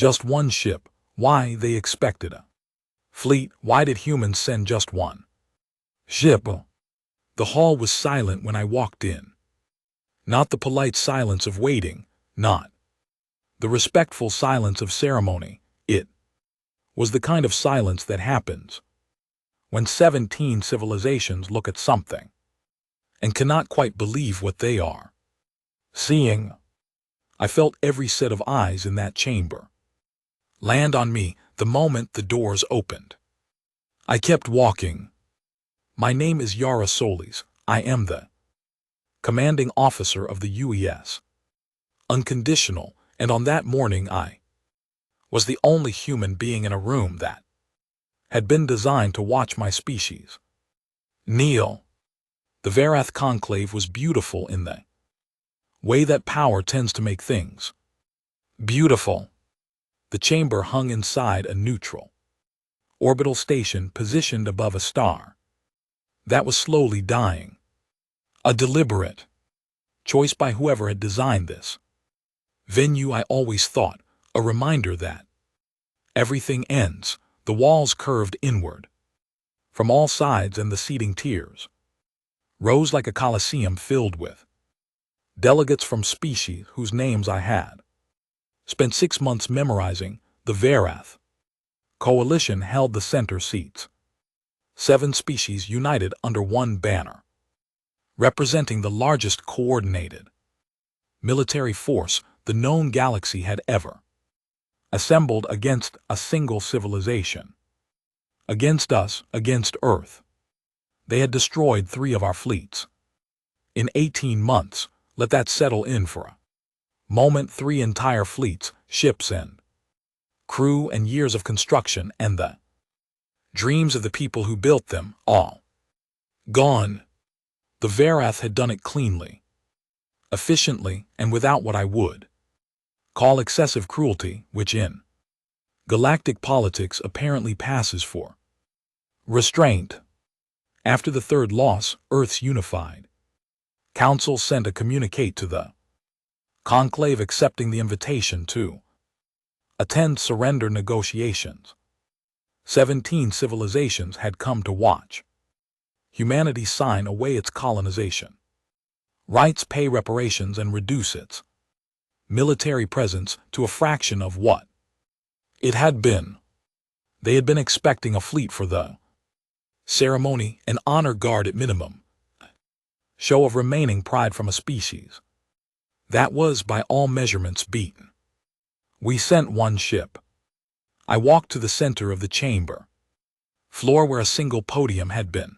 Just one ship. Why they expected a fleet? Why did humans send just one ship? The hall was silent when I walked in. Not the polite silence of waiting, not the respectful silence of ceremony. It was the kind of silence that happens when 17 civilizations look at something and cannot quite believe what they are seeing. I felt every set of eyes in that chamber land on me the moment the doors opened. I kept walking. My name is Yara Solis. I am the commanding officer of the UES. Unconditional, and on that morning I was the only human being in a room that had been designed to watch my species kneel. The Varath conclave was beautiful in the way that power tends to make things beautiful. The chamber hung inside a neutral orbital station positioned above a star that was slowly dying. A deliberate choice by whoever had designed this venue, I always thought, a reminder that everything ends. The walls curved inward from all sides, and the seating tiers rose like a coliseum filled with delegates from species whose names I had spent 6 months memorizing. The Varath coalition held the center seats. 7 species united under one banner, representing the largest coordinated military force the known galaxy had ever assembled against a single civilization. Against us, against Earth. They had destroyed 3 of our fleets. In 18 months, let that settle in for a moment. 3 entire fleets, ships and crew, and years of construction, and the dreams of the people who built them, all gone. The Varath had done it cleanly, efficiently, and without what I would call excessive cruelty, which in galactic politics apparently passes for restraint. After the 3rd loss, Earth's unified council sent a communique to the conclave accepting the invitation to attend surrender negotiations. 17 civilizations had come to watch humanity sign away its colonization rights, pay reparations, and reduce its military presence to a fraction of what it had been. They had been expecting a fleet for the ceremony, an honor guard at minimum, show of remaining pride from a species that was by all measurements beaten. We sent 1 ship. I walked to the center of the chamber floor where a single podium had been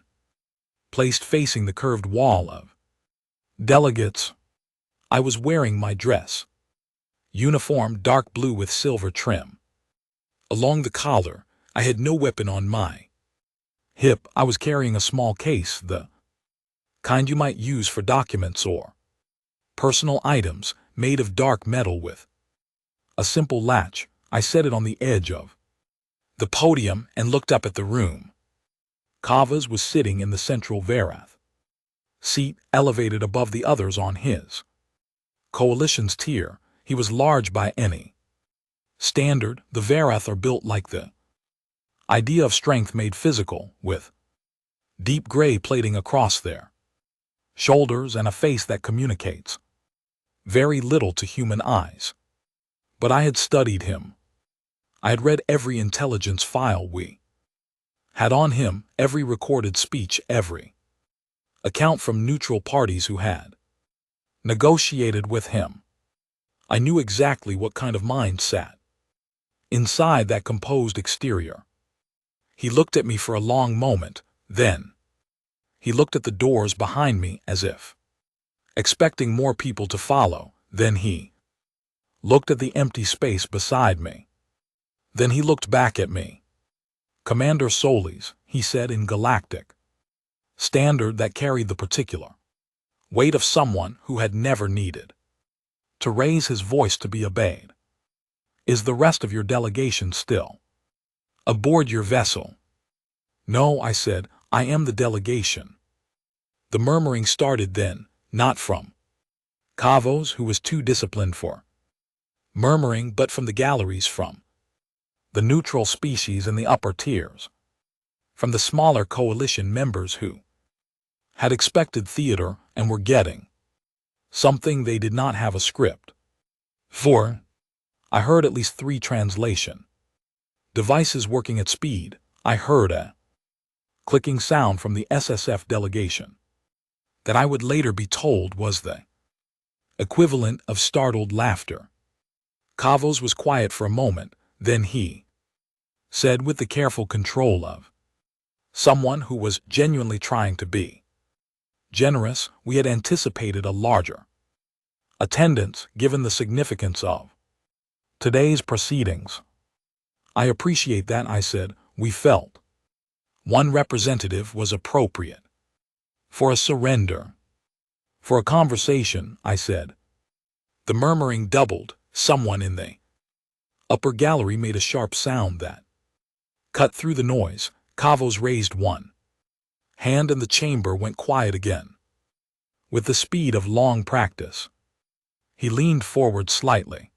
placed facing the curved wall of delegates. I was wearing my dress uniform, dark blue with silver trim along the collar. I had no weapon on my hip. I was carrying a small case, the kind you might use for documents or personal items, made of dark metal with a simple latch. I set it on the edge of the podium and looked up at the room. Kavas was sitting in the central Varath seat, elevated above the others on his coalition's tier. He was large by any standard. The Varath are built like the idea of strength made physical, with deep gray plating across their shoulders and a face that communicates very little to human eyes. But I had studied him. I had read every intelligence file we had on him, every recorded speech, every account from neutral parties who had negotiated with him. I knew exactly what kind of mind sat inside that composed exterior. He looked at me for a long moment, then he looked at the doors behind me as if expecting more people to follow. Then he looked at the empty space beside me. Then he looked back at me. Commander Solis, he said in Galactic standard that carried the particular weight of someone who had never needed to raise his voice to be obeyed. Is the rest of your delegation still aboard your vessel? No, I said, I am the delegation. The murmuring started then, not from Kavos, who was too disciplined for murmuring but from the galleries, from the neutral species in the upper tiers, from the smaller coalition members who had expected theater and were getting something they did not have a script for. I heard at least 3 translation devices working at speed. I heard a clicking sound from the SSF delegation that I would later be told was the equivalent of startled laughter. Kavos was quiet for a moment, then he said with the careful control of someone who was genuinely trying to be generous, "We had anticipated a larger attendance given the significance of today's proceedings." "I appreciate that," I said. "We felt one representative was appropriate for a surrender, for a conversation," I said. The murmuring doubled. Someone in the upper gallery made a sharp sound that cut through the noise. Kavos raised one hand and the chamber went quiet again. With the speed of long practice, he leaned forward slightly.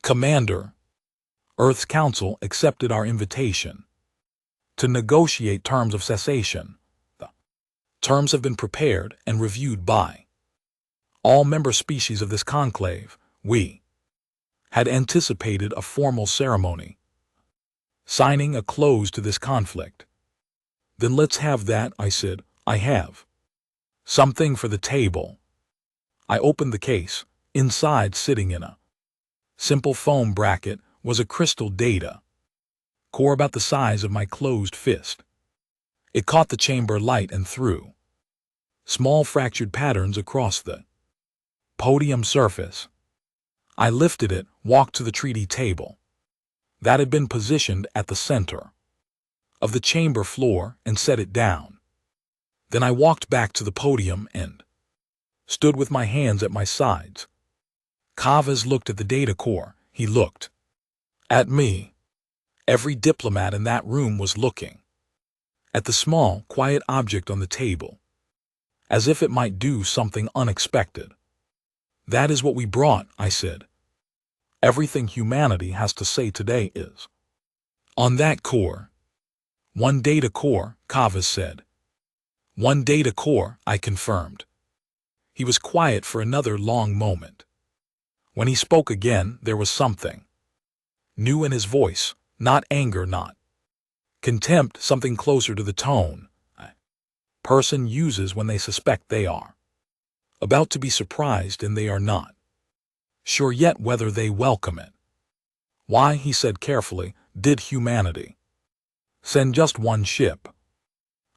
"Commander, Earth's Council accepted our invitation to negotiate terms of cessation. The terms have been prepared and reviewed by all member species of this conclave. We had anticipated a formal ceremony signing a close to this conflict." "Then let's have that," I said. "I have something for the table." I opened the case. Inside, sitting in a simple foam bracket, was a crystal data core about the size of my closed fist. It caught the chamber light and threw small fractured patterns across the podium surface. I lifted it, walked to the treaty table that had been positioned at the center of the chamber floor, and set it down. Then I walked back to the podium and stood with my hands at my sides. Kavas looked at the data core. He looked at me. Every diplomat in that room was looking at the small, quiet object on the table, as if it might do something unexpected. "That is what we brought," I said. "Everything humanity has to say today is on that core." "One data core," Kavas said. "One data core," I confirmed. He was quiet for another long moment. When he spoke again, there was something new in his voice, not anger, not contempt, something closer to the tone a person uses when they suspect they are about to be surprised and they are not sure yet whether they welcome it. "Why," he said carefully, "did humanity send just one ship?"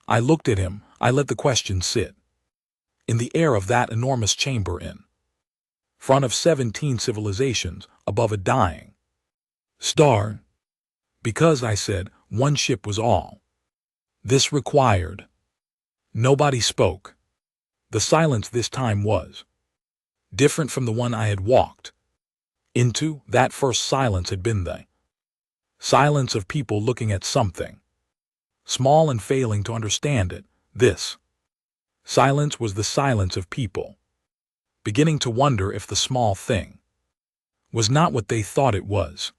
I looked at him. I let the question sit in the air of that enormous chamber in front of 17 civilizations above a dying star. "Because," I said, "one ship was all this required." Nobody spoke. The silence this time was different from the one I had walked into. That first silence had been the silence of people looking at something small and failing to understand it. This silence was the silence of people beginning to wonder if the small thing was not what they thought it was.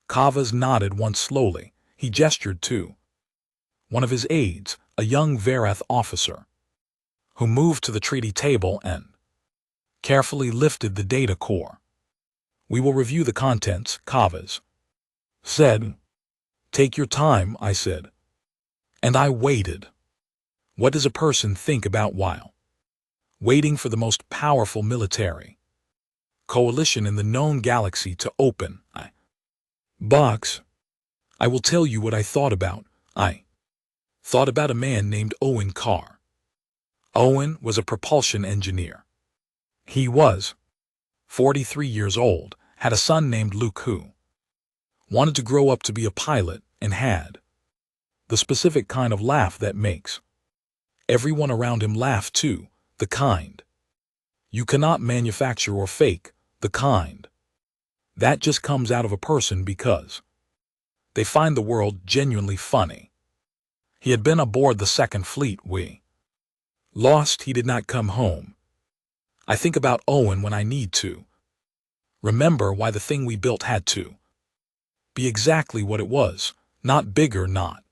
Kavas nodded once slowly. He gestured to one of his aides, a young Varath officer, who moved to the treaty table and carefully lifted the data core. "We will review the contents," Kavas said. "Take your time," I said. And I waited. What does a person think about while waiting for the most powerful military coalition in the known galaxy to open a box? I will tell you what I thought about. I thought about a man named Owen Carr. Owen was a propulsion engineer. He was 43 years old, had a son named Luke who wanted to grow up to be a pilot, and had the specific kind of laugh that makes everyone around him laugh too, the kind you cannot manufacture or fake, the kind that just comes out of a person because they find the world genuinely funny. He had been aboard the Second Fleet. We lost. He did not come home. I think about Owen when I need to. Remember why the thing we built had to be exactly what it was, not bigger, not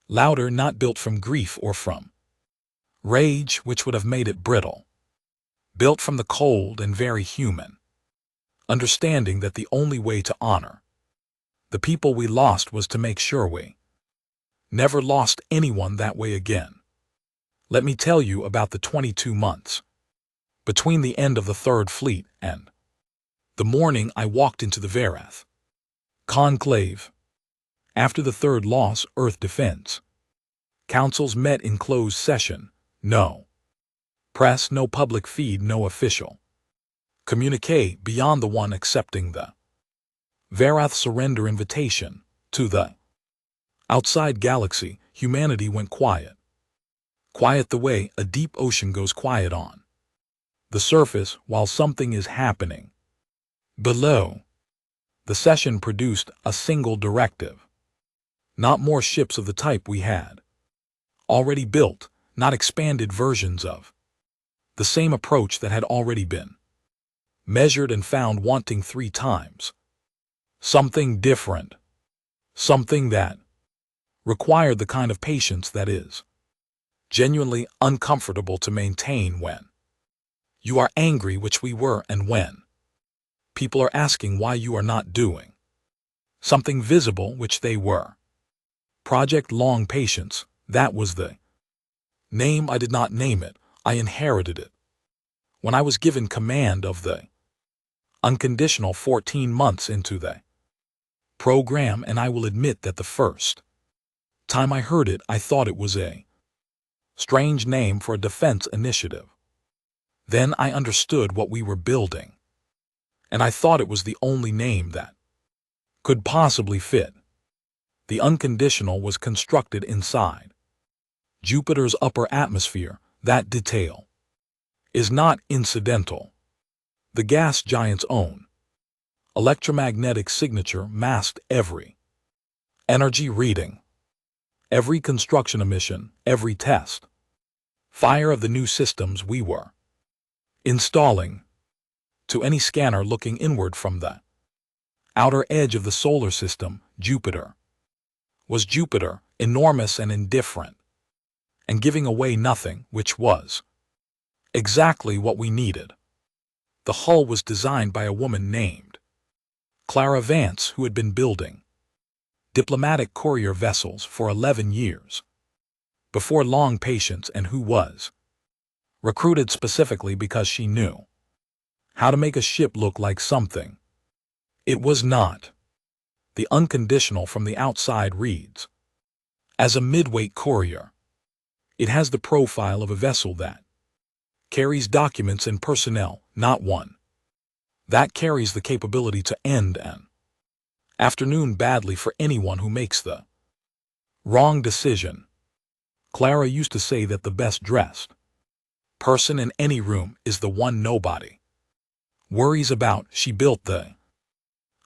louder, not built from grief or from rage, which would have made it brittle. Built from the cold and very human understanding that the only way to honor the people we lost was to make sure we never lost anyone that way again. Let me tell you about the 22 months between the end of the Third Fleet and the morning I walked into the Verath conclave. After the third loss, Earth Defense Councils met in closed session. No press, no public feed, no official communique beyond the one accepting the Verath surrender invitation to the outside galaxy. Humanity went quiet. Quiet the way a deep ocean goes quiet on the surface while something is happening below. The session produced a single directive. Not more ships of the type we had already built, not expanded versions of the same approach that had already been measured and found wanting 3 times. Something different. Something that required the kind of patience that is genuinely uncomfortable to maintain when you are angry, which we were, and when people are asking why you are not doing something visible, which they were. Project Long Patience, that was the name. I did not name it, I inherited it when I was given command of the unconditional 14 months into the program, and I will admit that the first time I heard it, I thought it was a strange name for a defense initiative. Then I understood what we were building, and I thought it was the only name that could possibly fit. The unconditional was constructed inside Jupiter's upper atmosphere. That detail is not incidental. The gas giant's own electromagnetic signature masked every energy reading, every construction emission, every test fire of the new systems we were installing. To any scanner looking inward from the outer edge of the solar system, Jupiter was Jupiter, enormous and indifferent, and giving away nothing, which was exactly what we needed. The hull was designed by a woman named Clara Vance, who had been building diplomatic courier vessels for 11 years before Long Patience, and who was recruited specifically because she knew how to make a ship look like something it was not. The unconditional from the outside reads as a midweight courier. It has the profile of a vessel that carries documents and personnel, not one that carries the capability to end an afternoon badly for anyone who makes the wrong decision. Clara used to say that the best dressed person in any room is the one nobody worries about. She built the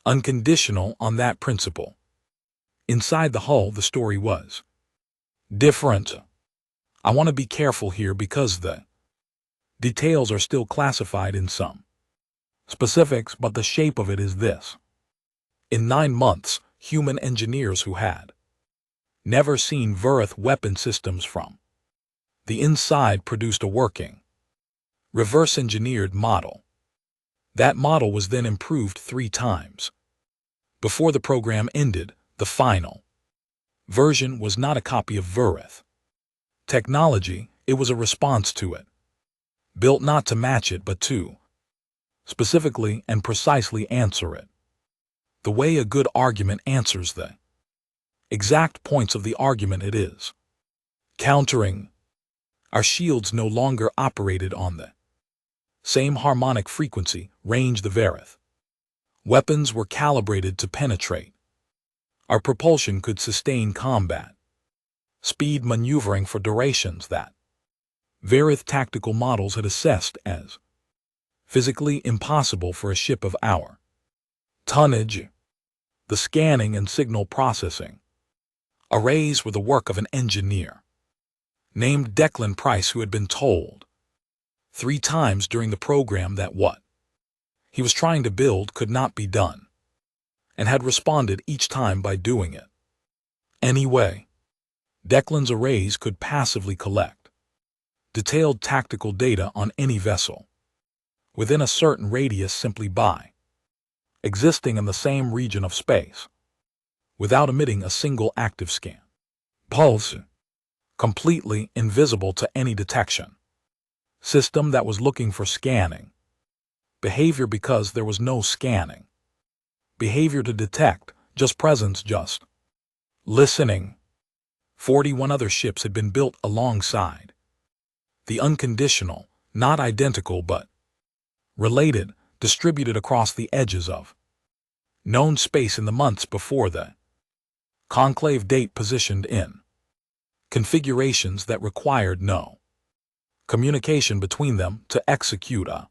unconditional on that principle. Inside the hull, the story was different. I want to be careful here because the details are still classified in some specifics, but the shape of it is this. In 9 months, human engineers who had never seen Verath weapon systems from the inside produced a working, reverse-engineered model. That model was then improved 3 times. Before the program ended, the final version was not a copy of Verath technology, it was a response to it. Built not to match it, but to specifically and precisely answer it. The way a good argument answers the exact points of the argument it is countering. Our shields no longer operated on the same harmonic frequency range the Verath weapons were calibrated to penetrate. Our propulsion could sustain combat speed maneuvering for durations that Verath tactical models had assessed as physically impossible for a ship of our tonnage. The scanning and signal processing arrays were the work of an engineer named Declan Price, who had been told 3 times during the program that what he was trying to build could not be done, and had responded each time by doing it. Anyway, Declan's arrays could passively collect detailed tactical data on any vessel within a certain radius simply by existing in the same region of space without emitting a single active scan pulse, completely invisible to any detection system that was looking for scanning behavior because there was no scanning behavior to detect, just presence, just listening. 41 other ships had been built alongside the unconditional, not identical but related, distributed across the edges of known space in the months before the conclave date, positioned in configurations that required no communication between them to execute a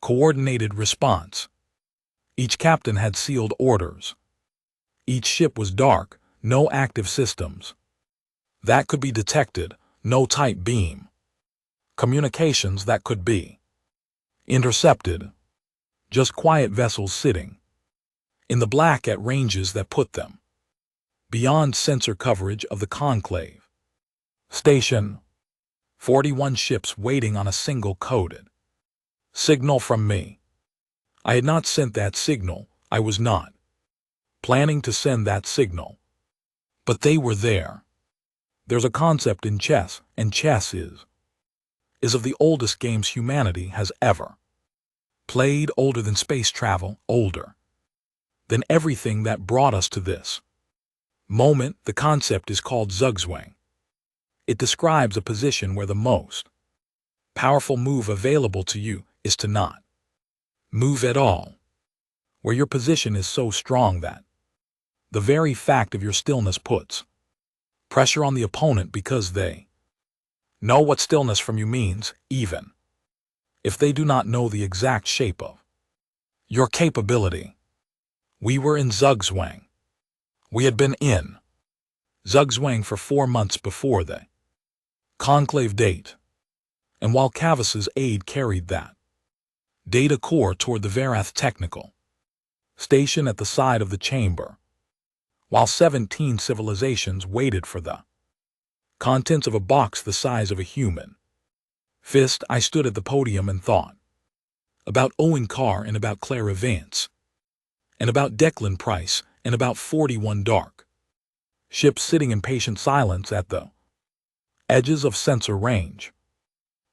coordinated response. Each captain had sealed orders. Each ship was dark, no active systems that could be detected, no type beam communications that could be intercepted, just quiet vessels sitting in the black at ranges that put them beyond sensor coverage of the conclave station. 41 ships waiting on a single coded signal from me. I had not sent that signal, I was not planning to send that signal. But they were there. There's a concept in chess, and chess is of the oldest games humanity has ever played, older than space travel, older than everything that brought us to this moment. The concept is called zugzwang. It describes a position where the most powerful move available to you is to not move at all, where your position is so strong that the very fact of your stillness puts pressure on the opponent because they know what stillness from you means, even if they do not know the exact shape of your capability. We were in zugzwang. We had been in zugzwang for 4 months before the conclave date, and while Cavus's aide carried that data core toward the Verath technical station at the side of the chamber, while 17 civilizations waited for the contents of a box the size of a human fist, I stood at the podium and thought about Owen Carr and about Clara Vance and about Declan Price and about 41 dark ships sitting in patient silence at the edges of sensor range.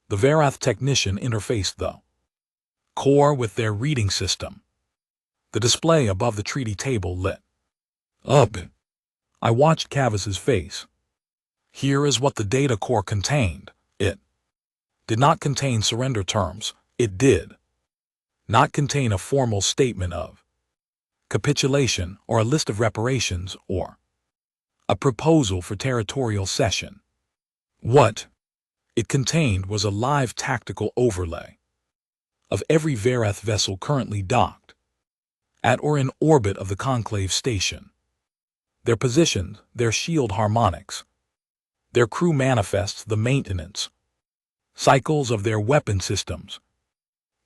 The Verath technician interfaced the core with their reading system. The display above the treaty table lit up. I watched Cavus's face. Here is what the data core contained. It did not contain surrender terms. It did not contain a formal statement of capitulation or a list of reparations or a proposal for territorial cession. What it contained was a live tactical overlay of every Verath vessel currently docked at or in orbit of the conclave station. Their positions, their shield harmonics, their crew manifests, the maintenance cycles of their weapon systems,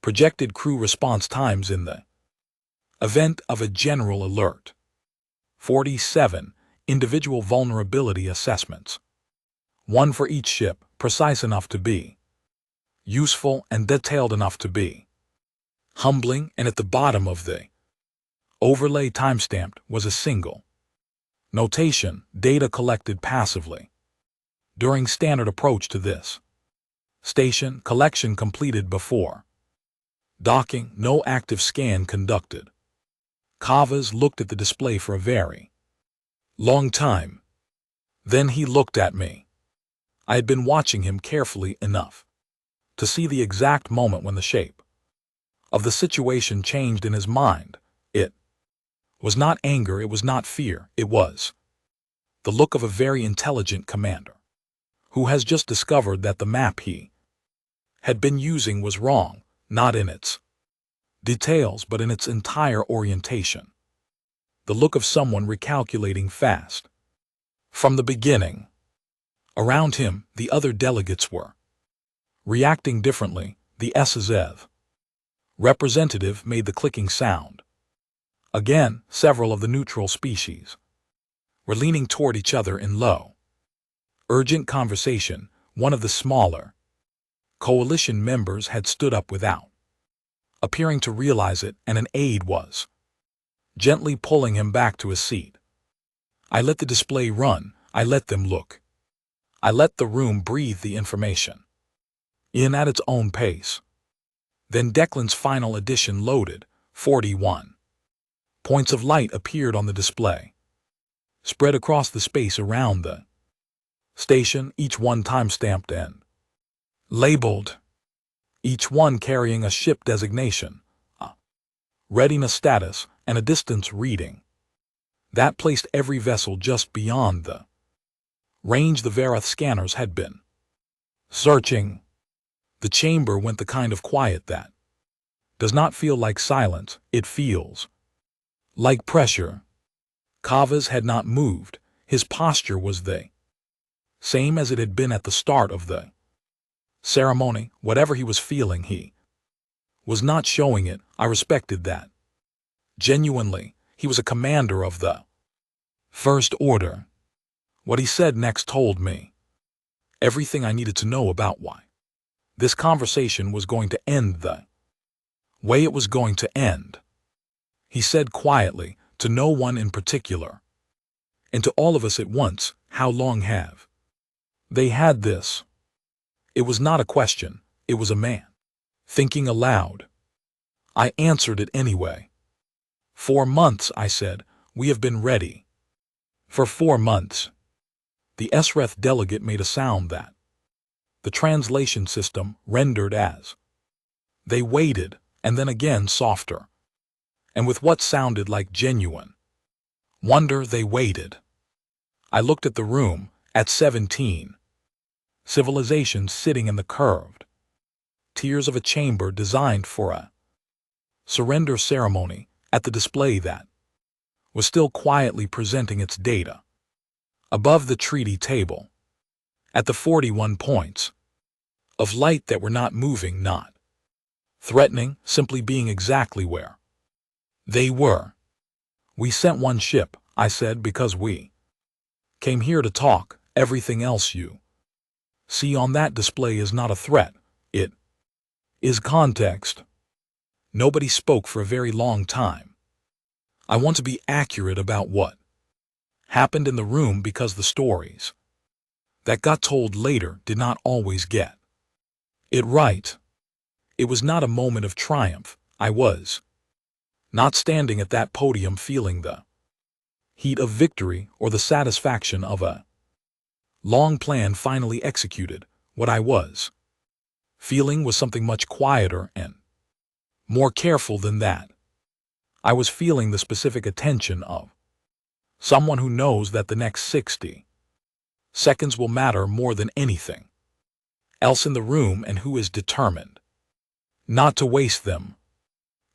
projected crew response times in the event of a general alert. 47 individual vulnerability assessments, one for each ship, precise enough to be useful and detailed enough to be humbling, and at the bottom of the overlay timestamped was a single notation, data collected passively during standard approach to this station, collection completed before docking, no active scan conducted. Cavus looked at the display for a very long time. Then he looked at me. I had been watching him carefully enough to see the exact moment when the shape of the situation changed in his mind. It was not anger, it was not fear, it was the look of a very intelligent commander who has just discovered that the map he had been using was wrong, not in its details but in its entire orientation. The look of someone recalculating fast. From the beginning. Around him, the other delegates were reacting differently. The SSEV Representative made the clicking sound. Again, several of the neutral species were leaning toward each other in low, urgent conversation. One of the smaller coalition members had stood up without appearing to realize it, and an aide was gently pulling him back to his seat. I let the display run. I let them look. I let the room breathe the information in at its own pace. Then Declan's final edition loaded. 41 points of light appeared on the display, spread across the space around the station, each one time-stamped and labeled, each one carrying a ship designation, a readiness status, and a distance reading. That placed every vessel just beyond the range the Vareth scanners had been searching. The chamber went the kind of quiet that does not feel like silence, it feels like pressure. Kavas had not moved. His posture was the same as it had been at the start of the ceremony. Whatever he was feeling, he was not showing it. I respected that. Genuinely, he was a commander of the First Order. What he said next told me everything I needed to know about why this conversation was going to end the way it was going to end. He said quietly, to no one in particular, and to all of us at once, how long have they had this? It was not a question, it was a man thinking aloud. I answered it anyway. 4 months, I said. We have been ready for 4 months. The SREF delegate made a sound that the translation system rendered as they waited, and then again softer, and with what sounded like genuine wonder they waited. I looked at the room, at 17 civilizations sitting in the curved tiers of a chamber designed for a surrender ceremony, at the display that was still quietly presenting its data. Above the treaty table, at the 41 points of light that were not moving, not threatening, simply being exactly where they were. We sent one ship, I said, because we came here to talk. Everything else you see on that display is not a threat. It is context. Nobody spoke for a very long time. I want to be accurate about what happened in the room because the stories that got told later did not always get it right. It was not a moment of triumph. I was not standing at that podium feeling the heat of victory or the satisfaction of a long plan finally executed. What I was feeling was something much quieter and more careful than that. I was feeling the specific attention of someone who knows that the next 60 seconds will matter more than anything else in the room, and who is determined not to waste them.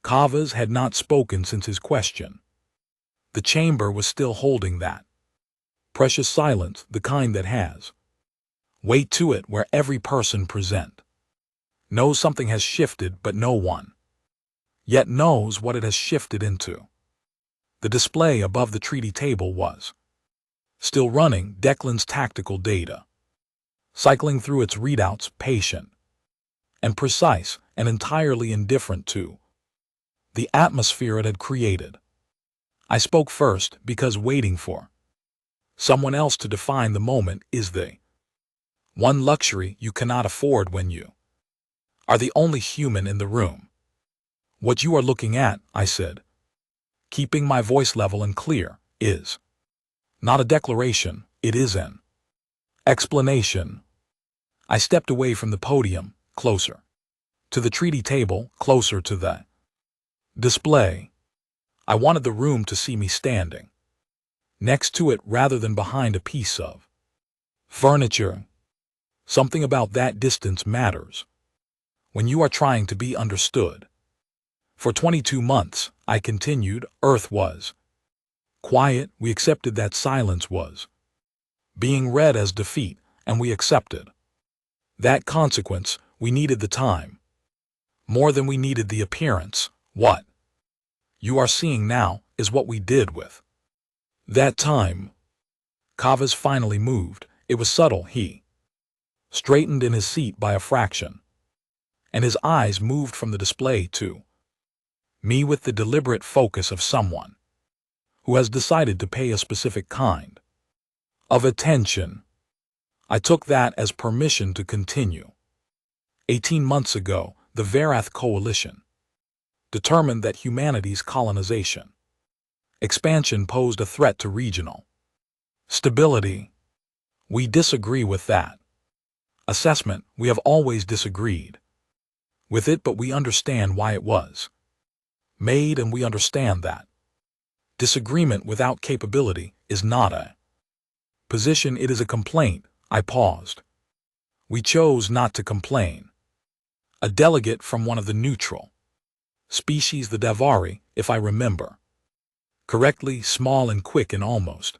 Kavas had not spoken since his question. The chamber was still holding that precious silence, the kind that has weight to it, where every person present knows something has shifted, but no one yet knows what it has shifted into. The display above the treaty table was still running, Declan's tactical data cycling through its readouts, patient and precise, and entirely indifferent to the atmosphere it had created. I spoke first because waiting for someone else to define the moment is the one luxury you cannot afford when you are the only human in the room. What you are looking at, I said, keeping my voice level and clear, is not a declaration, it is an explanation. I stepped away from the podium, closer to the treaty table, closer to the display. I wanted the room to see me standing next to it rather than behind a piece of furniture. Something about that distance matters when you are trying to be understood. For 22 months, I continued, Earth was quiet. We accepted that silence was being read as defeat, and we accepted that consequence. We needed the time. More than we needed the appearance. What you are seeing now is what we did with that time. Kavas finally moved. It was subtle. He straightened in his seat by a fraction, and his eyes moved from the display to me with the deliberate focus of someone who has decided to pay a specific kind of attention. I took that as permission to continue. 18 months ago, the Varath Coalition determined that humanity's colonization expansion posed a threat to regional stability. We disagree with that assessment. We have always disagreed with it, but we understand why it was made, and we understand that disagreement without capability is not a position, it is a complaint. I paused. We chose not to complain. A delegate from one of the neutral species, the Davari, if I remember correctly, small and quick and almost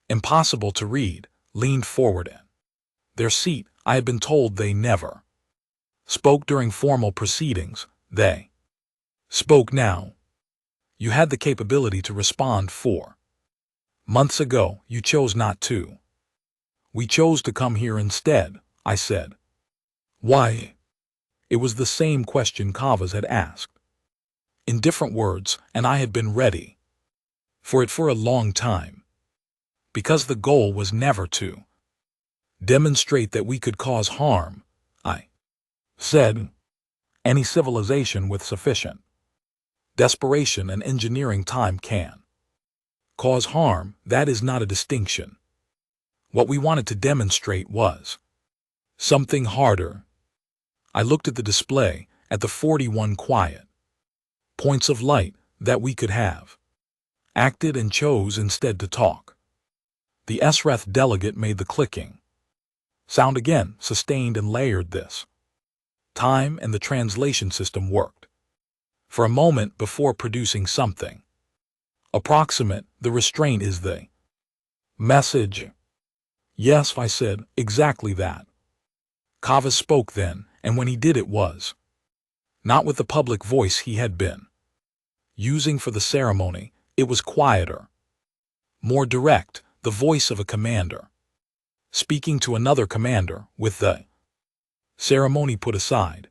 impossible to read, leaned forward in their seat. I had been told they never spoke during formal proceedings. They spoke now. You had the capability to respond 4 months ago. You chose not to. We chose to come here instead, I said. Why? It was the same question Kavas had asked, in different words, and I had been ready for it for a long time. Because the goal was never to demonstrate that we could cause harm, I said. Any civilization with sufficient desperation and engineering time can cause harm. That is not a distinction. What we wanted to demonstrate was something harder. I looked at the display, at the 41 quiet points of light that we could have acted, and chose instead to talk. The Esreth delegate made the clicking sound again, sustained and layered this time, and the translation system worked for a moment before producing something approximate. The restraint is the message. Yes, I said, exactly that. Kavas spoke then, and when he did, it was not with the public voice he had been using for the ceremony. It was quieter, more direct, the voice of a commander speaking to another commander, with the ceremony put aside.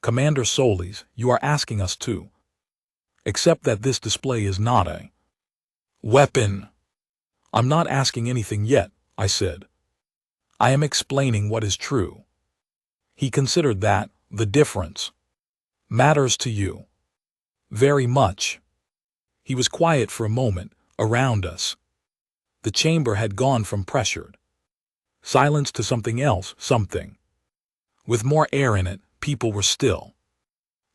Commander Solis, you are asking us to accept that this display is not a weapon. I'm not asking anything yet, I said. I am explaining what is true. He considered that the difference matters to you very much. He was quiet for a moment. Around us, the chamber had gone from pressured silence to something else, something with more air in it. People were still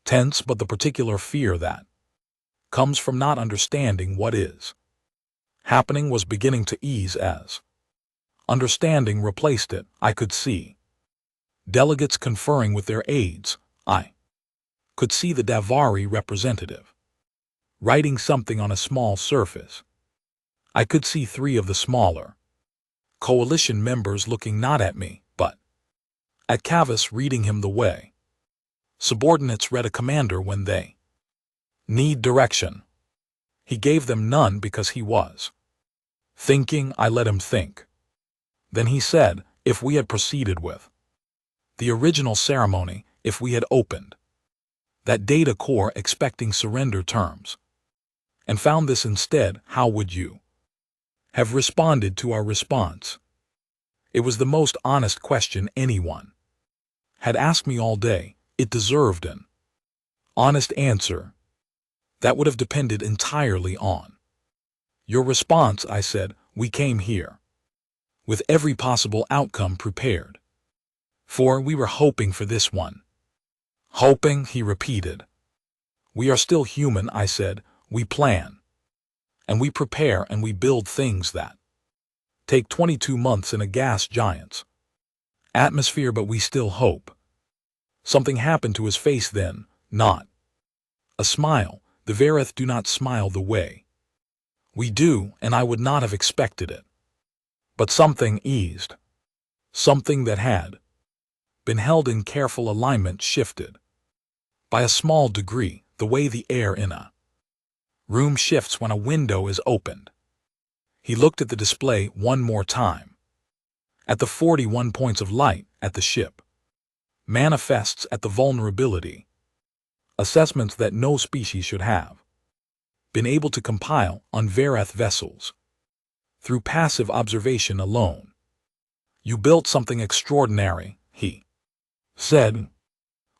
tense, but the particular fear that comes from not understanding what is happening was beginning to ease as understanding replaced it. I could see delegates conferring with their aides. I could see the Davari representative writing something on a small surface. I could see 3 of the smaller coalition members looking not at me, but at Kavas, reading him the way subordinates read a commander when they need direction. He gave them none because he was thinking. I let him think. Then he said, if we had proceeded with the original ceremony, if we had opened that data core expecting surrender terms, and found this instead, how would you have responded to our response? It was the most honest question anyone had asked me all day. It deserved an honest answer. That would have depended entirely on your response, I said. We came here with every possible outcome prepared for. We were hoping for this one. Hoping, he repeated. We are still human, I said. We plan, and we prepare, and we build things that take 22 months in a gas giant's atmosphere, but we still hope. Something happened to his face then, not a smile. The Vareth do not smile the way we do, and I would not have expected it. But something eased. Something that had been held in careful alignment shifted. By a small degree, the way the air in a room shifts when a window is opened. He looked at the display one more time. At the 41 points of light at the ship. Manifests at the vulnerability. Assessments that no species should have been able to compile on Verath vessels. Through passive observation alone. You built something extraordinary, he said.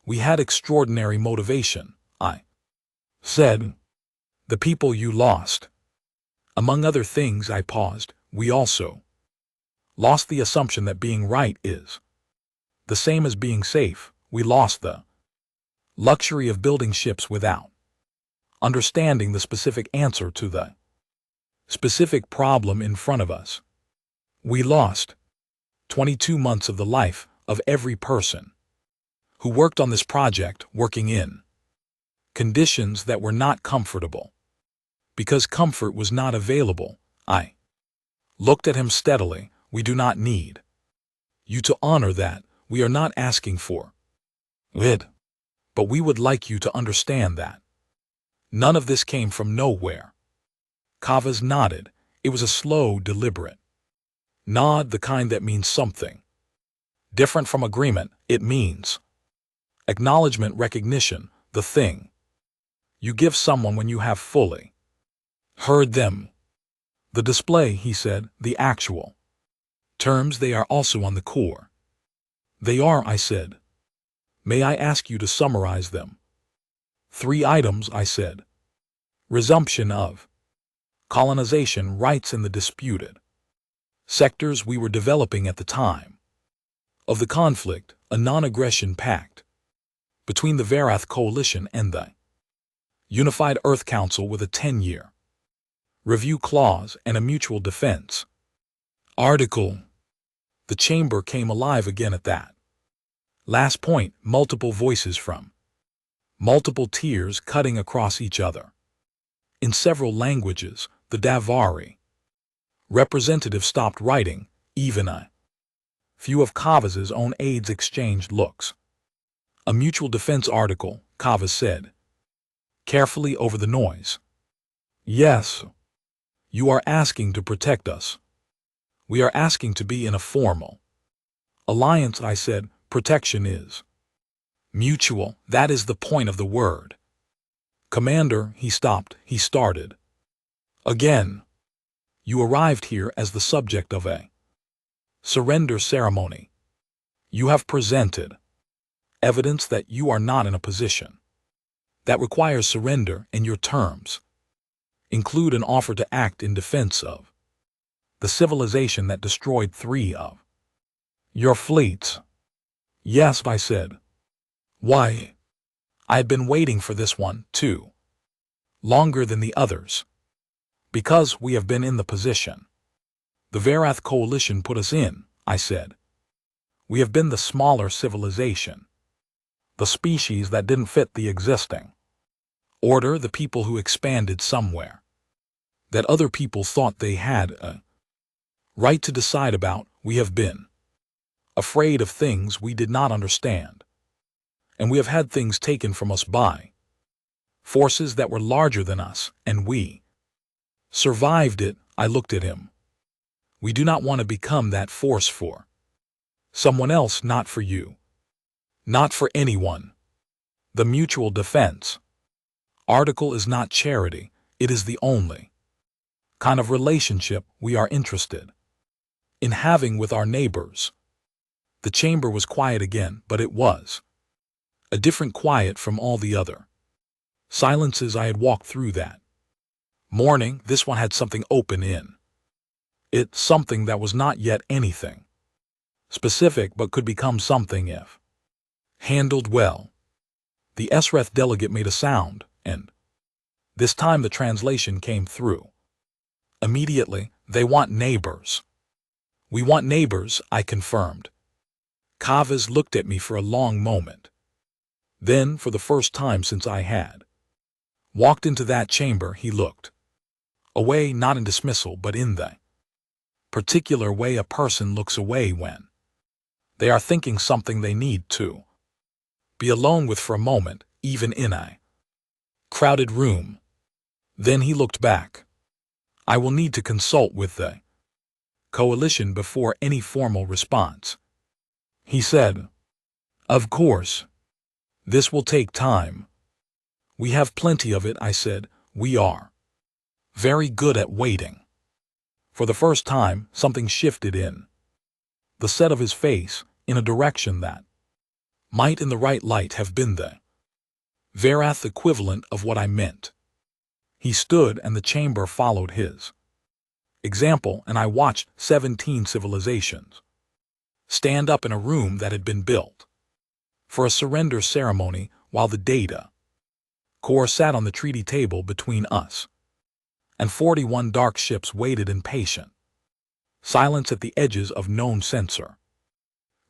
We had extraordinary motivation, I said. The people you lost. Among other things, I paused, we also lost the assumption that being right is the same as being safe. We lost the luxury of building ships without understanding the specific answer to the specific problem in front of us. We lost 22 months of the life of every person who worked on this project, working in conditions that were not comfortable. Because comfort was not available, I looked at him steadily. We do not need you to honor that. We are not asking for it. But we would like you to understand that none of this came from nowhere. Kavas nodded. It was a slow, deliberate nod, the kind that means something different from agreement. It means acknowledgement, recognition, the thing you give someone when you have fully heard them. The display, he said, the actual terms, they are also on the core. They are, I said. May I ask you to summarize them? 3 items, I said. Resumption of colonization rights in the disputed sectors we were developing at the time of the conflict, a non-aggression pact between the Verath Coalition and the Unified Earth Council with a 10-year review clause and a mutual defense article. The chamber came alive again at that last point, multiple voices from multiple tiers cutting across each other. In several languages, the Davari representative stopped writing. Even a few of Kavas's own aides exchanged looks. A mutual defense article, Kavas said, carefully over the noise. Yes. You are asking to protect us. We are asking to be in a formal alliance, I said. Protection is mutual. That is the point of the word. Commander, he stopped. He started again. You arrived here as the subject of a surrender ceremony. You have presented evidence that you are not in a position that requires surrender, and your terms include an offer to act in defense of the civilization that destroyed 3 of your fleets. Yes, I said. Why? I had been waiting for this one, too. Longer than the others. Because we have been in the position the Verath Coalition put us in, I said. We have been the smaller civilization. The species that didn't fit the existing order, the people who expanded somewhere that other people thought they had a right to decide about. We have been afraid of things we did not understand. And we have had things taken from us by forces that were larger than us, and we survived it. I looked at him. We do not want to become that force for someone else, not for you. Not for anyone. The mutual defense article is not charity. It is the only kind of relationship we are interested in having with our neighbors. The chamber was quiet again, but it was a different quiet from all the other silences I had walked through that morning. This one had something open in it, something that was not yet anything specific but could become something if handled well. The Esreth delegate made a sound, and this time the translation came through immediately. They want neighbors. We want neighbors, I confirmed. Kavas looked at me for a long moment. Then, for the first time since I had walked into that chamber, he looked away, not in dismissal, but in the particular way a person looks away when they are thinking something they need to be alone with for a moment. even in a crowded room. Then he looked back. I will need to consult with the coalition before any formal response. He said, Of course. This will take time. We have plenty of it, I said. We are very good at waiting. For the first time, something shifted in the set of his face in a direction that might in the right light have been the Verath equivalent of what I meant. He stood and the chamber followed his example, and I watched 17 civilizations stand up in a room that had been built for a surrender ceremony while the data core sat on the treaty table between us, and 41 dark ships waited in patient silence at the edges of known sensor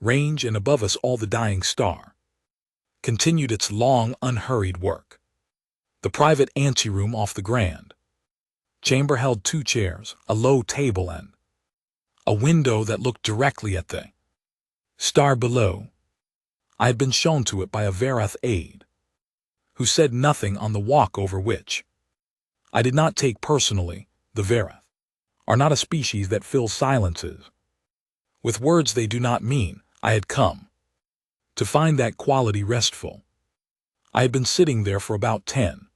range, and above us all the dying star continued its long, unhurried work. The private anteroom off the grand chamber held 2 chairs, a low table, and a window that looked directly at the star below. I had been shown to it by a Verath aide, who said nothing on the walk over, which I did not take personally. The Verath are not a species that fills silences with words they do not mean. I had come to find that quality restful. I had been sitting there for about 10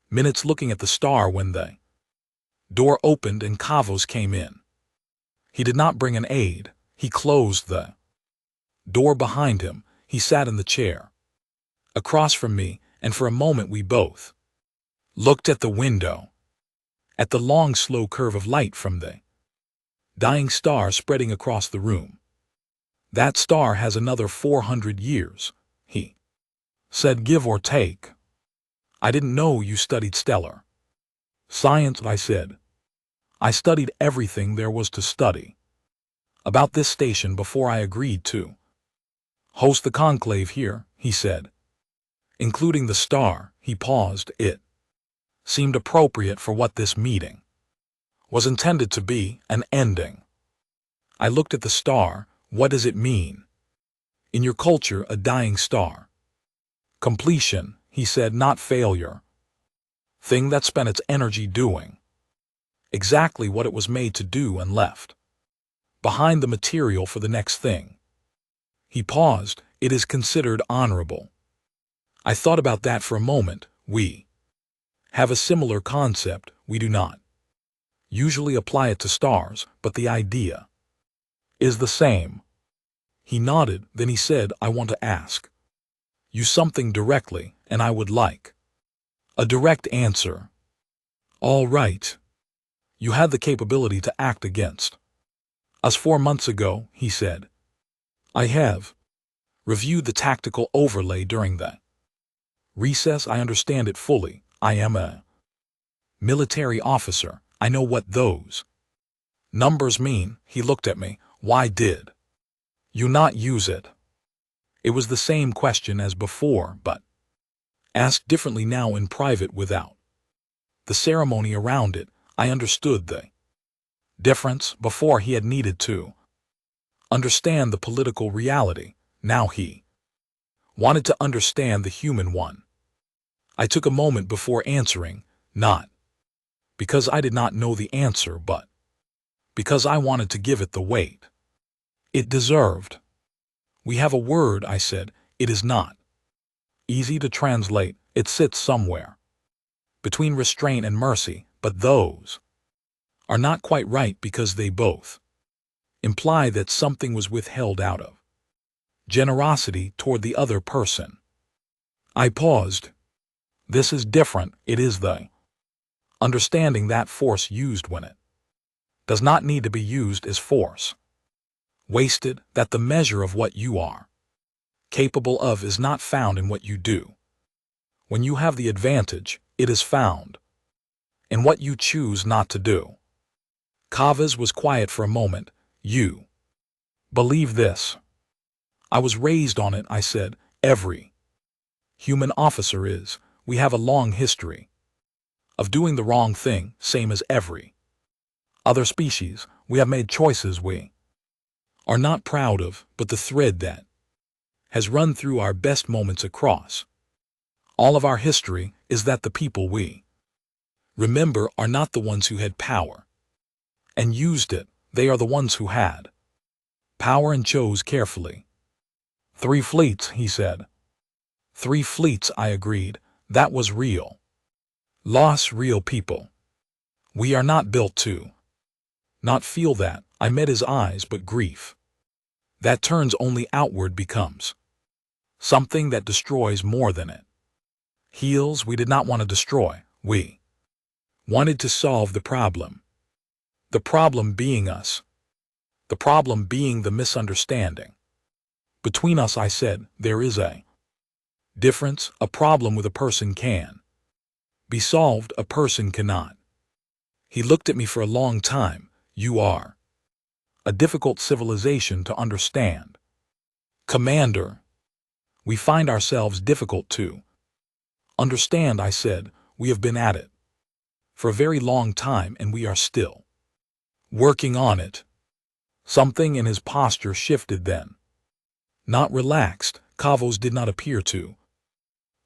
minutes looking at the star when the door opened and Kavos came in. He did not bring an aide. He closed the door behind him. He sat in the chair across from me, and for a moment we both looked at the window, at the long, slow curve of light from the dying star spreading across the room. That star has another 400 years, he said, give or take. I didn't know you studied stellar science, I said. I studied everything there was to study about this station before I agreed to host the conclave here, he said. Including the star. He paused. It seemed appropriate for what this meeting was intended to be, an ending. I looked at the star. What does it mean? In your culture, a dying star. Completion, he said, not failure. Thing that spent its energy doing exactly what it was made to do and left behind the material for the next thing. He paused. It is considered honorable. I thought about that for a moment. We have a similar concept. We do not usually apply it to stars, but the idea is the same. He nodded. Then he said, I want to ask you something directly, and I would like a direct answer. All right. You had the capability to act against us 4 months ago, he said. I have reviewed the tactical overlay during that recess. I understand it fully. I am a military officer. I know what those numbers mean. He looked at me. Why did you not use it? It was the same question as before, but asked differently now in private without the ceremony around it. I understood the difference. Before he had needed to understand the political reality. Now he wanted to understand the human one. I took a moment before answering, not because I did not know the answer, but because I wanted to give it the weight it deserved. We have a word, I said. It is not easy to translate. It sits somewhere between restraint and mercy, but those are not quite right because they both imply that something was withheld out of generosity toward the other person. I paused. This is different. It is the understanding that force used when it does not need to be used is force wasted, that the measure of what you are capable of is not found in what you do. When you have the advantage, it is found in what you choose not to do. Kavas was quiet for a moment. You believe this? I was raised on it, I said. Every human officer is. We have a long history of doing the wrong thing, same as every other species. We have made choices we are not proud of, but the thread that has run through our best moments across All of our history is that the people we remember are not the ones who had power and used it. They are the ones who had power and chose carefully. 3 fleets, he said. 3 fleets, I agreed. That was real loss, real people. We are not built to not feel that. I met his eyes, but grief that turns only outward becomes something that destroys more than it heals. We did not want to destroy. We wanted to solve the problem. The problem being us. The problem being the misunderstanding between us. I said, there is a difference. A problem with a person can be solved, a person cannot. He looked at me for a long time. You are a difficult civilization to understand, Commander. We find ourselves difficult to understand, I said. We have been at it for a very long time, and we are still working on it. Something in his posture shifted then. Not relaxed. Kavos did not appear to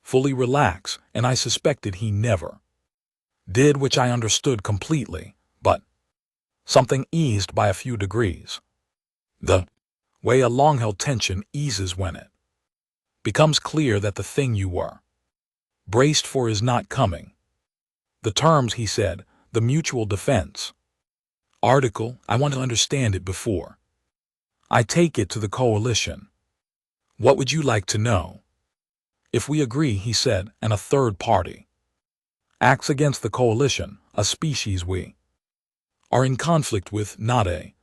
fully relax, and I suspected he never did, which I understood completely, but something eased by a few degrees. The way a long-held tension eases when it becomes clear that the thing you were braced for is not coming. The terms, he said, the mutual defense article, I want to understand it before I take it to the coalition. What would you like to know? If we agree, he said, and a third party acts against the coalition, a species we are in conflict with, not a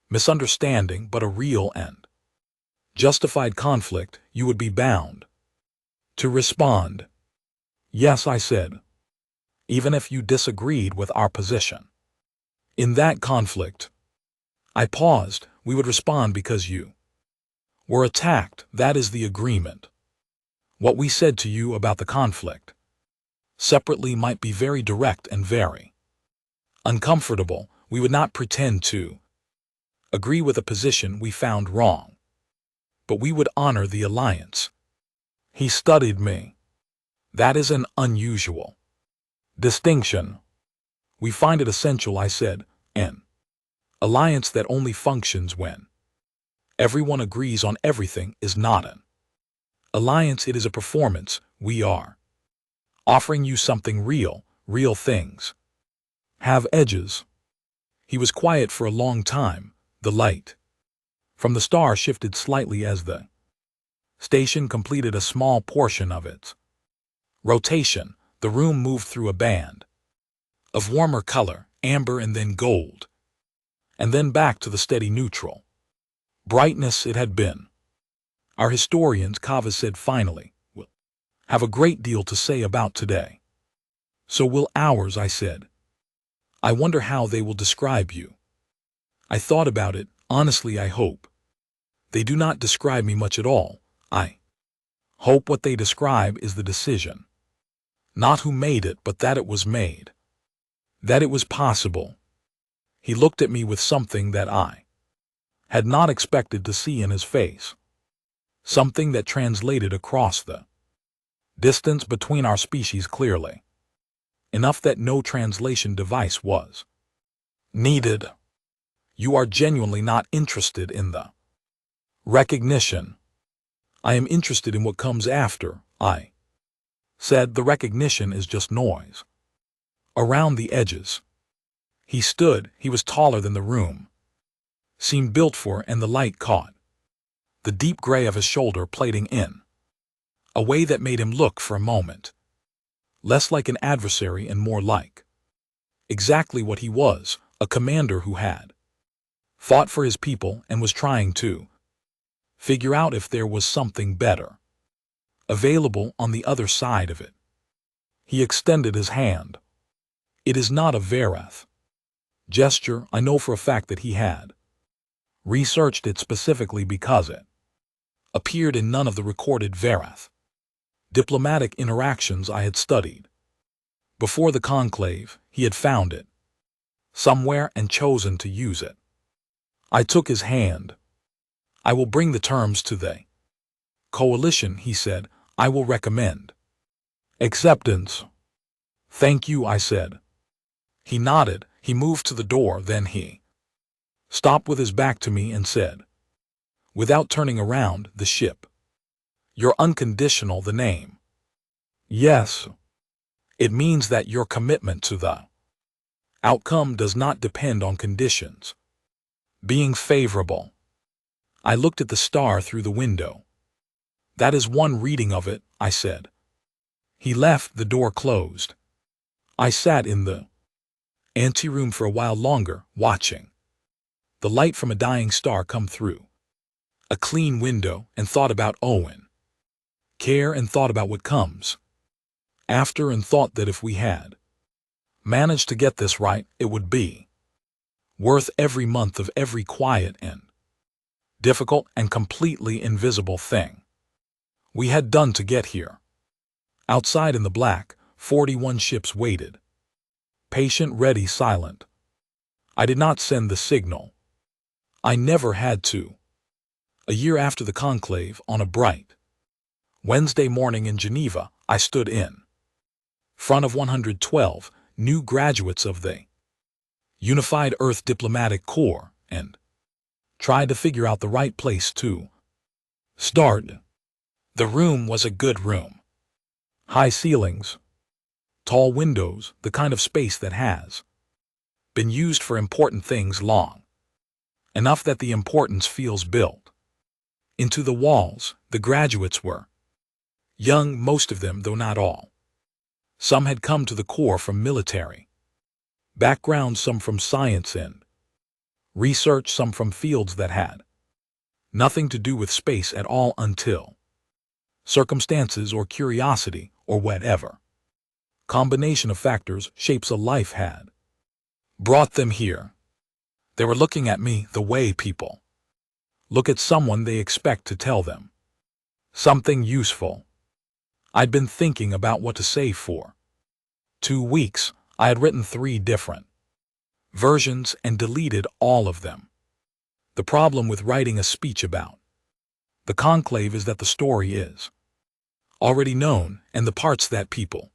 misunderstanding but a real and justified conflict, you would be bound to respond. Yes, I said, even if you disagreed with our position. In that conflict, I paused, we would respond because you were attacked. That is the agreement. What we said to you about the conflict separately might be very direct and very uncomfortable. We would not pretend to agree with a position we found wrong, but we would honor the alliance. He studied me. That is an unusual distinction. We find it essential, I said, an alliance that only functions when everyone agrees on everything is not an alliance. It is a performance. We are offering you something real. Real things have edges. He was quiet for a long time. The light from the star shifted slightly as the station completed a small portion of its rotation. The room moved through a band of warmer color, amber and then gold, and then back to the steady neutral brightness it had been. Our historians, Kava said finally, will have a great deal to say about today. So will ours, I said. I wonder how they will describe you. I thought about it. Honestly, I hope they do not describe me much at all. I hope what they describe is the decision. Not who made it, but that it was made. That it was possible. He looked at me with something that I had not expected to see in his face. Something that translated across the distance between our species clearly. Enough that no translation device was needed. You are genuinely not interested in the recognition. I am interested in what comes after, I said. The recognition is just noise around the edges. He stood. He was taller than the room seemed built for, and the light caught the deep gray of his shoulder plating in a way that made him look for a moment less like an adversary and more like exactly what he was, a commander who had fought for his people and was trying to figure out if there was something better available on the other side of it. He extended his hand. It is not a Verath gesture. I know for a fact that he had researched it specifically because it appeared in none of the recorded Verath diplomatic interactions I had studied. Before the conclave, he had found it somewhere and chosen to use it. I took his hand. I will bring the terms to the coalition, he said. I will recommend Acceptance. Thank you, I said. He nodded. He moved to the door, then he stopped with his back to me and said, without turning around, the ship. You're unconditional, the name. Yes. It means that your commitment to the outcome does not depend on conditions being favorable. I looked at the star through the window. That is one reading of it, I said. He left, the door closed. I sat in the anteroom for a while longer, watching the light from a dying star come through a clean window, and thought about Owen. Care, and thought about what comes after, and thought that if we had managed to get this right, it would be worth every month of every quiet and difficult and completely invisible thing we had done to get here. Outside in the black, 41 ships waited. Patient, ready, silent. I did not send the signal. I never had to. A year after the conclave, on a bright Wednesday morning in Geneva, I stood in front of 112 new graduates of the Unified Earth Diplomatic Corps and tried to figure out the right place to start. The room was a good room. High ceilings, tall windows, the kind of space that has been used for important things long enough that the importance feels built into the walls. The graduates were young, most of them, though not all. Some had come to the Corps from military backgrounds, some from science and research, some from fields that had nothing to do with space at all until circumstances or curiosity or whatever combination of factors, shapes a life had brought them here. They were looking at me the way people look at someone they expect to tell them something useful. I'd been thinking about what to say for 2 weeks. I had written 3 different versions and deleted all of them. The problem with writing a speech about the conclave is that the story is already known, and the parts that people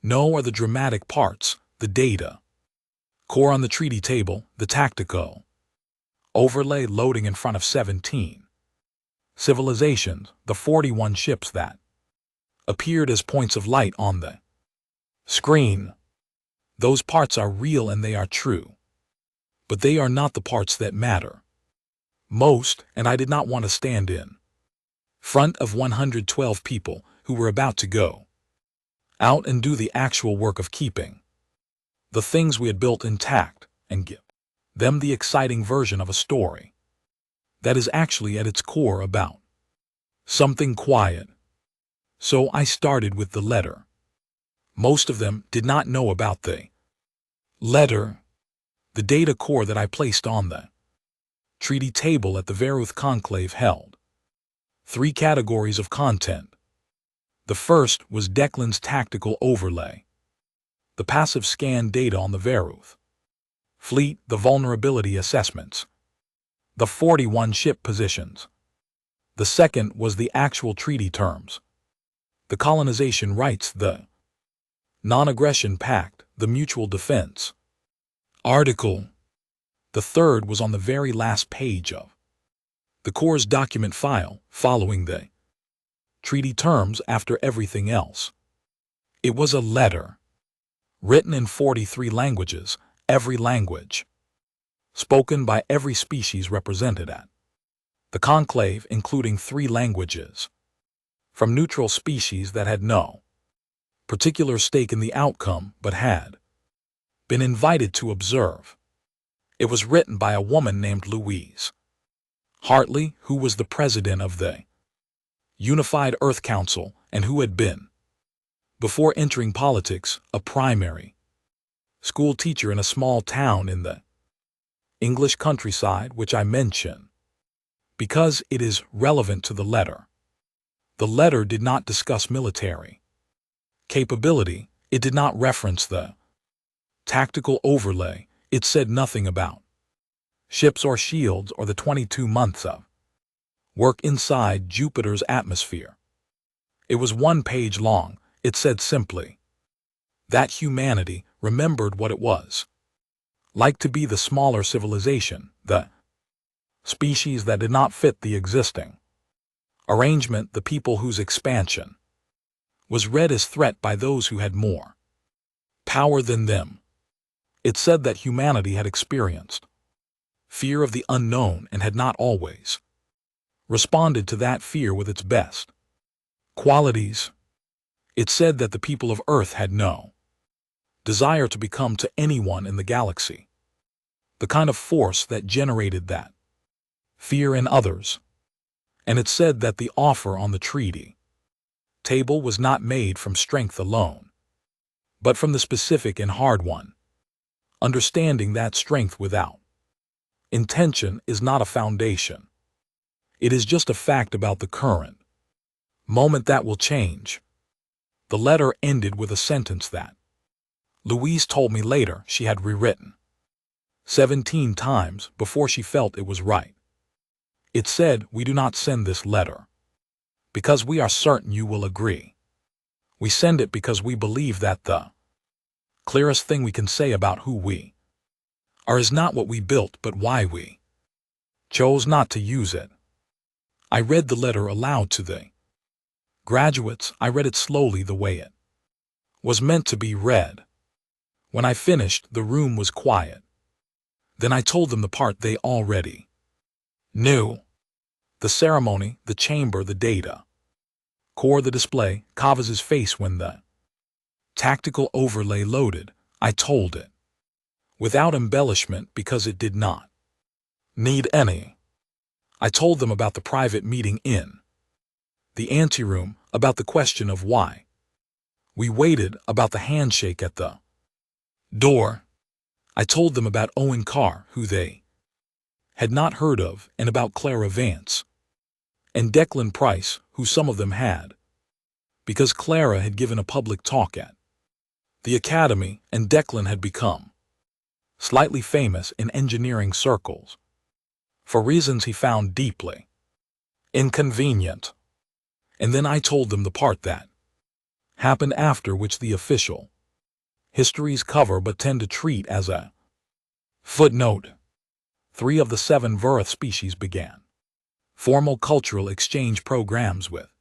know are the dramatic parts, the data core on the treaty table, the tactical overlay loading in front of 17 civilizations, the 41 ships that appeared as points of light on the screen. Those parts are real and they are true. But they are not the parts that matter most, and I did not want to stand in front of 112 people who were about to go out and do the actual work of keeping the things we had built intact and give them the exciting version of a story that is actually at its core about something quiet. So I started with the letter. Most of them did not know about the letter, the data core that I placed on the treaty table at the Verruth Conclave held 3 categories of content. The first was Declan's tactical overlay, the passive scan data on the Verruth fleet, the vulnerability assessments, the 41 ship positions. The second was the actual treaty terms, the colonization rights, the non-aggression pact, the mutual defense article. The third was on the very last page of the Corps' document file, following the treaty terms after everything else. It was a letter, written in 43 languages, every language spoken by every species represented at the conclave, including 3 languages from neutral species that had no particular stake in the outcome but had been invited to observe. It was written by a woman named Louise Hartley, who was the president of the Unified Earth Council and who had been, before entering politics, a primary school teacher in a small town in the English countryside, which I mention because it is relevant to the letter. The letter did not discuss military capability. It did not reference the tactical overlay. It said nothing about ships or shields or the 22 months of work inside Jupiter's atmosphere. It was 1 page long, It said simply that humanity remembered what it was like to be the smaller civilization, the species that did not fit the existing arrangement, the people whose expansion was read as threat by those who had more power than them. It said that humanity had experienced fear of the unknown and had not always responded to that fear with its best qualities. It said that the people of Earth had no desire to become to anyone in the galaxy the kind of force that generated that fear in others. And it said that the offer on the treaty table was not made from strength alone, but from the specific and hard one, understanding that strength without intention is not a foundation. It is just a fact about the current moment that will change. The letter ended with a sentence that Louise told me later she had rewritten 17 times before she felt it was right. It said, "We do not send this letter because we are certain you will agree. We send it because we believe that the clearest thing we can say about who we are is not what we built but why we chose not to use it." I read the letter aloud to the graduates. I read it slowly the way it was meant to be read. When I finished, the room was quiet. Then I told them the part they already knew. The ceremony, the chamber, the data core, the display, Kavaz's face when the tactical overlay loaded. I told it without embellishment because it did not need any. I told them about the private meeting in the anteroom, about the question of why we waited, about the handshake at the door. I told them about Owen Carr, who they had not heard of, and about Clara Vance and Declan Price, who some of them had, because Clara had given a public talk at the academy and Declan had become slightly famous in engineering circles for reasons he found deeply inconvenient. And then I told them the part that happened after, which the official histories cover but tend to treat as a footnote. 3 of the 7 Verith species began formal cultural exchange programs with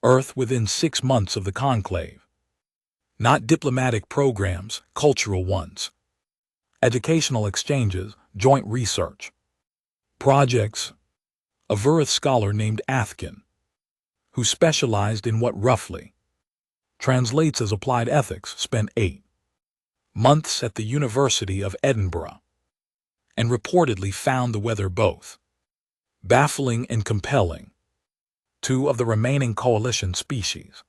Earth within 6 months of the conclave. Not diplomatic programs, cultural ones. Educational exchanges, joint research projects. A Verith scholar named Athkin, who specialized in what roughly translates as applied ethics, spent 8 months at the University of Edinburgh and reportedly found the weather both baffling and compelling. 2 of the remaining coalition species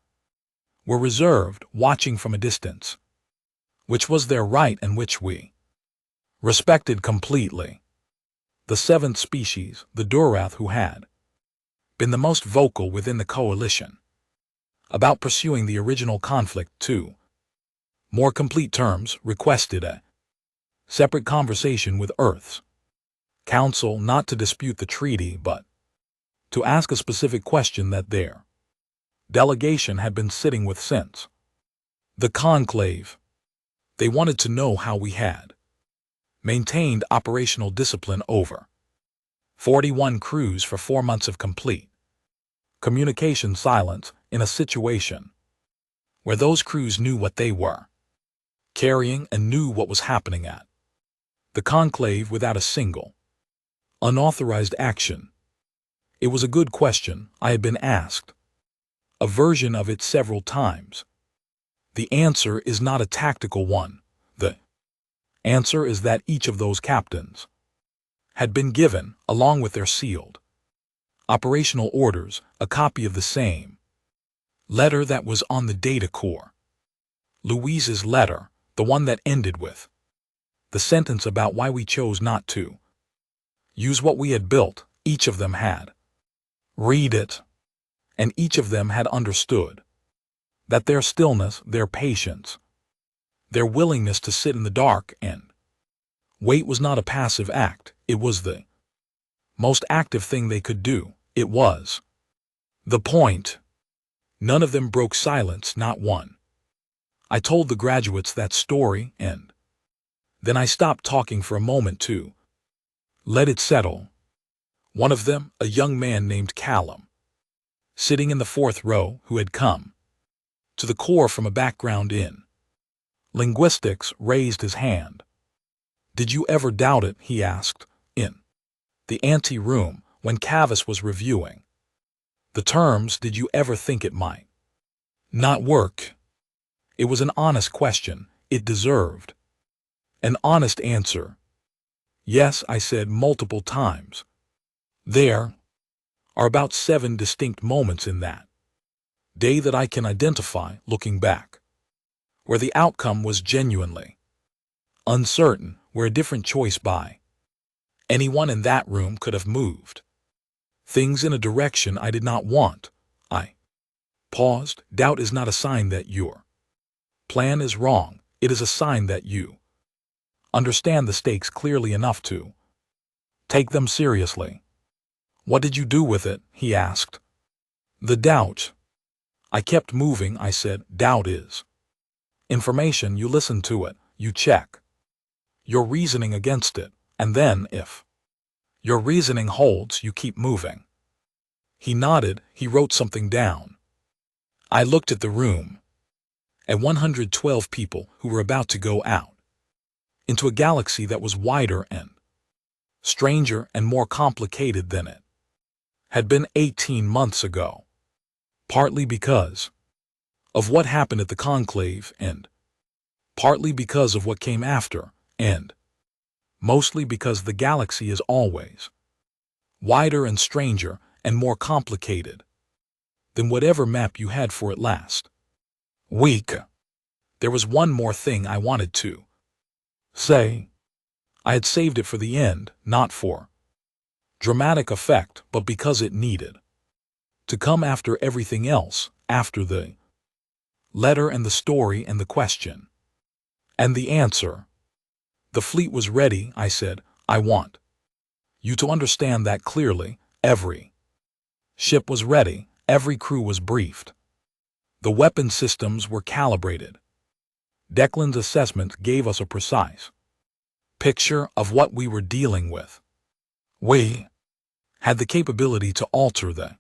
were reserved, watching from a distance, which was their right and which we respected completely. The 7th species, the Durath, who had been the most vocal within the coalition about pursuing the original conflict to more complete terms, requested a separate conversation with Earth's Council, not to dispute the treaty but to ask a specific question that their delegation had been sitting with since the conclave. They wanted to know how we had maintained operational discipline over 41 crews for 4 months of complete communication silence in a situation where those crews knew what they were carrying and knew what was happening at the conclave without a single unauthorized action. It was a good question. I had been asked a version of it several times. The answer is not a tactical one. The answer is that each of those captains had been given, along with their sealed operational orders, a copy of the same letter that was on the data core. Louise's letter, the one that ended with the sentence about why we chose not to use what we had built. Each of them had read it, and each of them had understood that their stillness, their patience, their willingness to sit in the dark and wait was not a passive act. It was the most active thing they could do. It was the point. None of them broke silence, not one. I told the graduates that story, and then I stopped talking for a moment to let it settle. One of them, a young man named Callum, sitting in the fourth row, who had come to the core from a background in linguistics, raised his hand. Did you ever doubt it, he asked, in the ante-room when Cavis was reviewing the terms? Did you ever think it might not work? It was an honest question. It deserved an honest answer. Yes, I said multiple times. There are about 7 distinct moments in that day that I can identify, looking back, where the outcome was genuinely uncertain, where a different choice by anyone in that room could have moved things in a direction I did not want. I paused. Doubt is not a sign that your plan is wrong. It is a sign that you understand the stakes clearly enough to take them seriously. What did you do with it? He asked. The doubt. I kept moving, I said. Doubt is information. You listen to it, you check your reasoning against it, and then, if your reasoning holds, you keep moving. He nodded. He wrote something down. I looked at the room, at 112 people who were about to go out into a galaxy that was wider and stranger and more complicated than it had been 18 months ago, partly because of what happened at the conclave, and partly because of what came after, and mostly because the galaxy is always wider and stranger and more complicated than whatever map you had for it last week. There was one more thing I wanted to say. I had saved it for the end, not for dramatic effect, but because it needed to come after everything else, after the letter and the story and the question and the answer. The fleet was ready, I said. I want you to understand that clearly. Every ship was ready, every crew was briefed. The weapon systems were calibrated. Declan's assessment gave us a precise picture of what we were dealing with. We had the capability to alter the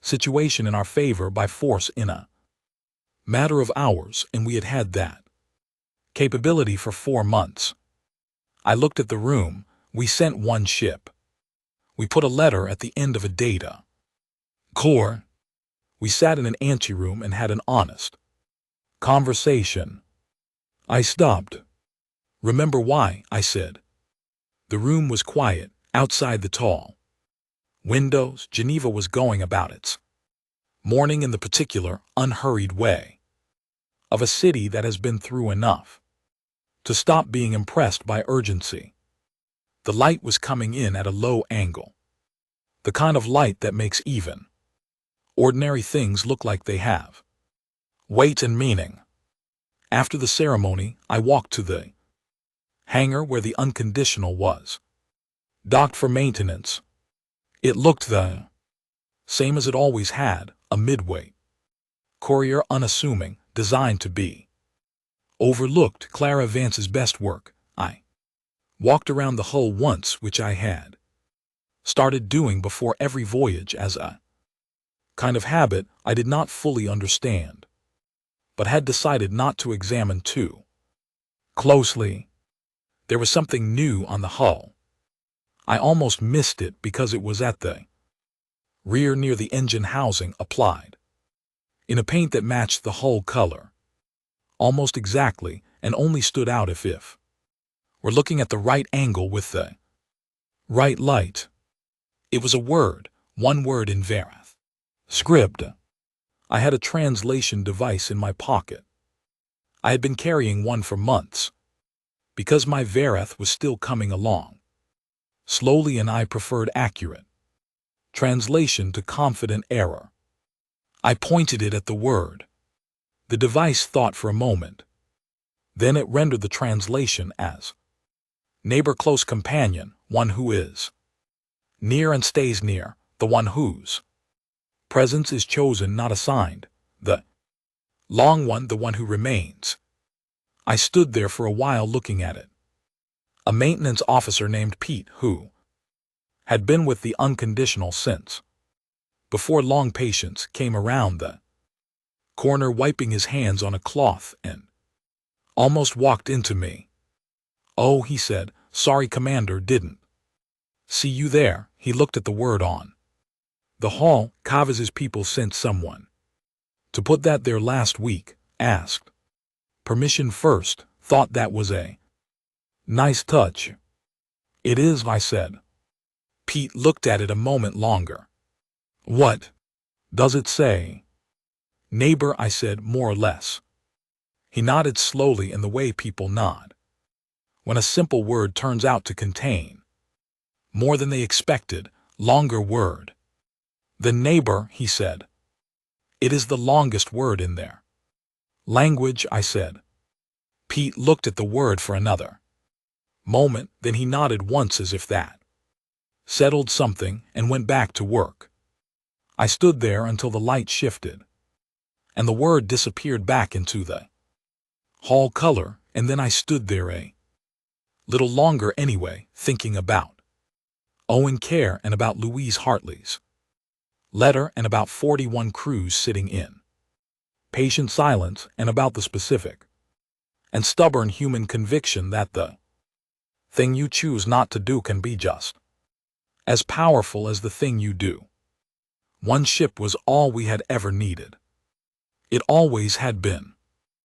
situation in our favor by force in a matter of hours, and we had had that capability for 4 months. I looked at the room. We sent one ship. We put a letter at the end of a data core. We sat in an anteroom and had an honest conversation. I stopped. Remember why? I said. The room was quiet. Outside the tall windows, Geneva was going about its morning in the particular, unhurried way of a city that has been through enough to stop being impressed by urgency. The light was coming in at a low angle, the kind of light that makes even ordinary things look like they have weight and meaning. After the ceremony, I walked to the hangar where the Unconditional was docked for maintenance. It looked the same as it always had, a midweight courier, unassuming, designed to be overlooked. Clara Vance's best work. I walked around the hull once, which I had started doing before every voyage as a kind of habit I did not fully understand, but had decided not to examine too closely. There was something new on the hull. I almost missed it because it was at the rear near the engine housing, applied in a paint that matched the hull color almost exactly and only stood out if we're looking at the right angle with the right light. It was a word, one word in Verath script. I had a translation device in my pocket. I had been carrying one for months because my Verath was still coming along slowly, and I preferred accurate translation to confident error. I pointed it at the word. The device thought for a moment. Then it rendered the translation as neighbor, close companion, one who is near and stays near, the one whose Presence is chosen, not assigned. The long one, the one who remains. I stood there for a while looking at it. A maintenance officer named Pete, who had been with the Unconditional since before long, Patience came around the corner wiping his hands on a cloth and almost walked into me. "Oh," he said, "sorry, Commander, didn't see you there." He looked at the word on the hall. Cavaz's people sent someone to put that there last week. Asked permission first. Thought that was a nice touch. "It is," I said. Pete looked at it a moment longer. "What does it say?" "Neighbor," I said, "more or less." He nodded slowly in the way people nod when a simple word turns out to contain more than they expected. Longer word. "The neighbor," he said. "It is the longest word in their language," I said. Pete looked at the word for another moment, then he nodded once as if that settled something and went back to work. I stood there until the light shifted and the word disappeared back into the hall color, and then I stood there a little longer anyway, thinking about Owen Care and about Louise Hartley's letter and about 41 crews sitting in patient silence and about the specific and stubborn human conviction that the thing you choose not to do can be just as powerful as the thing you do. One ship was all we had ever needed. It always had been.